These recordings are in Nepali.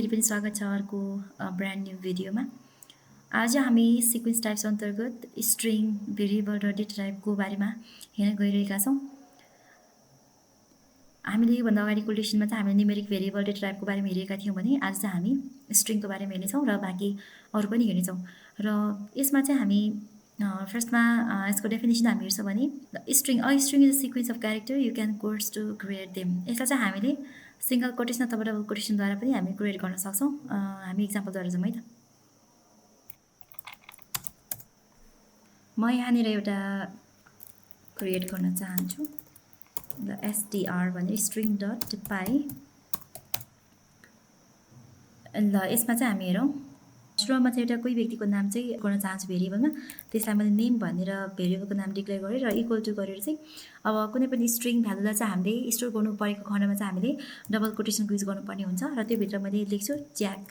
फेरि पनि स्वागत छ अर्को ब्रान्ड न्यू भिडियोमा। आज हामी सिक्वेन्स टाइप्स अन्तर्गत स्ट्रिङ, भेरिएबल र डेटा टाइपको बारेमा हेर्न गइरहेका छौँ। हामीले योभन्दा अगाडिको लेसनमा चाहिँ हामीले न्युमेरिक भेरिएबल डेटा टाइपको बारेमा हेरेका थियौँ भने आज चाहिँ हामी स्ट्रिङको बारेमा हेर्नेछौँ र बाँकी अरू पनि हेर्नेछौँ। र यसमा चाहिँ हामी फर्स्टमा यसको डेफिनेसन हामी हेर्छौँ भने string is a sequence of character you can course to create them. यसलाई चाहिँ हामीले सिङ्गल कोटेसन अथवा डबल कोटेसनद्वारा पनि हामी क्रिएट गर्न सक्छौँ। हामी इक्जाम्पलद्वारा जाउँ है त। म यहाँनिर एउटा क्रिएट गर्न चाहन्छु द एसटीआर भने स्ट्रिङ डट पाई। ल यसमा चाहिँ हामी हेरौँ, सुरुमा चाहिँ एउटा कोही व्यक्तिको नाम चाहिँ गर्न चाहन्छु भेरिएबलमा, त्यसलाई मैले नेम भनेर भेरिएबलको नाम डिक्लेयर गरेँ र इक्वल टु गरेर चाहिँ अब कुनै पनि स्ट्रिङ भ्यालुलाई चाहिँ हामीले स्टोर गर्नु परेको खण्डमा चाहिँ हामीले डबल कोटेसनको युज गर्नुपर्ने हुन्छ र त्योभित्र मैले लेख्छु ज्याक।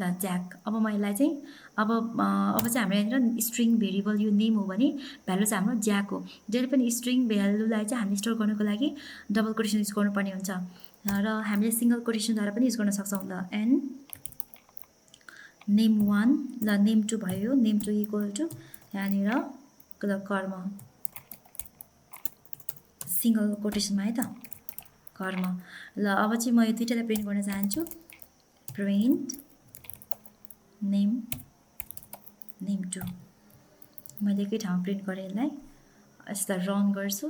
ल ज्याक। अब म यसलाई चाहिँ अब चाहिँ हाम्रो यहाँनिर स्ट्रिङ भेरिएबल यो नेम हो भने भ्यालु चाहिँ हाम्रो ज्याक हो। जहिले पनि स्ट्रिङ भ्यालुलाई चाहिँ हामीले स्टोर गर्नुको लागि डबल कोटेसन युज गर्नुपर्ने हुन्छ र हामीले सिङ्गल कोटेसनद्वारा पनि युज गर्न सक्छौँ। ल एन नेम 1 ल नेम 2 भयो, नेम 2 इक्वल टु यहाँनिर ल कर्म सिङ्गल कोटेसनमा है त कर्म। ल अब चाहिँ म यो दुईटालाई प्रिन्ट गर्न चाहन्छु, प्रिन्ट नेम 2। मैले एकै ठाउँमा प्रिन्ट गरेँ, यसलाई यस्तो रन गर्छु।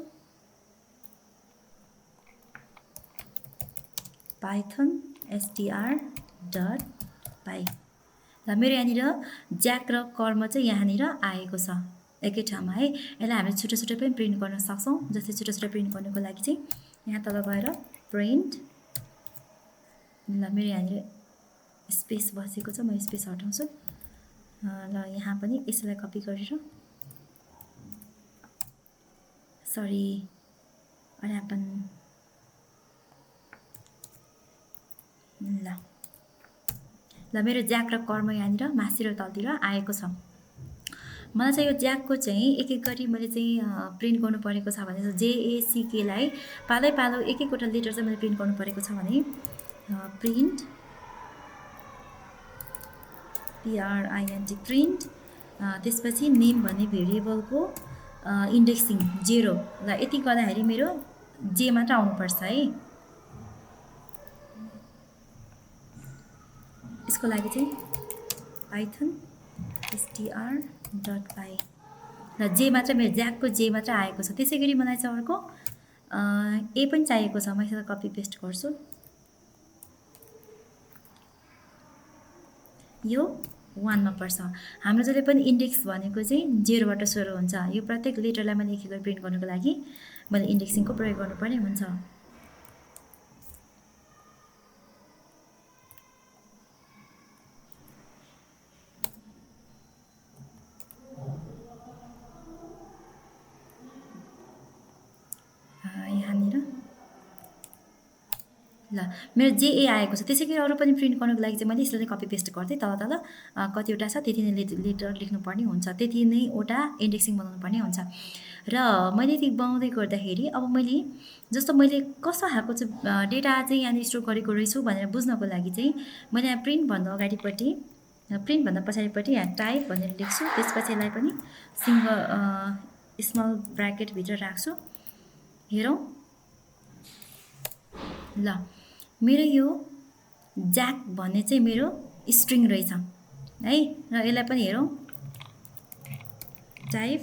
पाइथन एसटीआर डट पाई। ल मेरो यहाँनिर ज्याक र कर्म चाहिँ यहाँनिर आएको छ एकै ठाउँमा है। यसलाई हामीले छुट्टै छुट्टै पनि प्रिन्ट गर्न सक्छौँ। जस्तै छुट्टै छुट्टै प्रिन्ट गर्नुको लागि चाहिँ यहाँ तल गएर प्रिन्ट, ल मेरो यहाँनिर स्पेस बसेको छ, म स्पेस हटाउँछु। ल यहाँ पनि यसलाई कपी गरेर, सरी व्हाट ह्यापन। ल मेरो ज्याक र कर्म यहाँनिर माथि र तलतिर आएको छ। मलाई चाहिँ यो ज्याकको चाहिँ एक एक गरी मैले चाहिँ प्रिन्ट गर्नु परेको छ भने जेएसीकेलाई पालै पालो एक एकवटा लेटर चाहिँ मैले प्रिन्ट गर्नु परेको छ भने प्रिन्ट PRINT प्रिन्ट, त्यसपछि नेम भन्ने भेरिएबलको इन्डेक्सिङ 0। ल यति गर्दाखेरि मेरो जे मात्र आउनुपर्छ है। यसको लागि चाहिँ पाइथन एसटीआर डट पाई। र जे मात्र मेरो ज्याकको जे मात्र आएको छ। त्यसै गरी मलाई चाहिँ अर्को ए पनि चाहिएको छ, म यसलाई कपी पेस्ट गर्छु। यो 1 मा पर्छ। हाम्रो जहिले पनि इन्डेक्स भनेको चाहिँ 0 बाट सुरु हुन्छ। यो प्रत्येक लेटरलाई मैले एक एक गरी प्रिन्ट गर्नुको लागि मैले इन्डेक्सिङको प्रयोग गर्नुपर्ने हुन्छ। यहाँनिर ल मेरो जेए आएको छ। त्यसै गरी अरू पनि प्रिन्ट गर्नुको लागि चाहिँ मैले यसलाई कपी पेस्ट गर्थेँ। तल तल कतिवटा छ त्यति नै लेटर लेख्नुपर्ने हुन्छ, त्यति नै वटा इन्डेक्सिङ बनाउनु पर्ने हुन्छ। र मैले यति बनाउँदै गर्दाखेरि अब मैले जस्तो मैले कस्तो खालको चाहिँ डेटा चाहिँ यहाँनिर स्टोर गरेको रहेछु भनेर बुझ्नको लागि चाहिँ मैले यहाँ प्रिन्टभन्दा अगाडिपट्टि, प्रिन्टभन्दा पछाडिपट्टि यहाँ टाइप भनेर लेख्छु। त्यसपछि यसलाई पनि सिङ्गल स्मल ब्राकेटभित्र राख्छु। हेरौँ, ल मेरो यो ज्याक भन्ने चाहिँ मेरो स्ट्रिङ रहेछ है। र यसलाई पनि हेरौँ, टाइप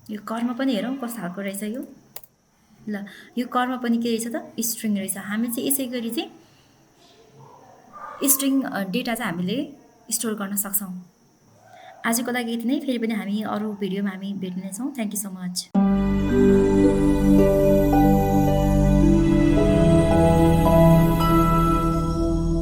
यो कर्म पनि हेरौँ कस्तो खालको रहेछ यो। ल यो कर्म पनि के रहेछ त स्ट्रिङ रहेछ। हामी चाहिँ यसै गरी चाहिँ स्ट्रिङ डेटा चाहिँ हामीले स्टोर गर्न सक्छौँ। आजको लागि यति नै। फेरि पनि हामी अरू भिडियोमा हामी भेट्नेछौँ। Thank you so much.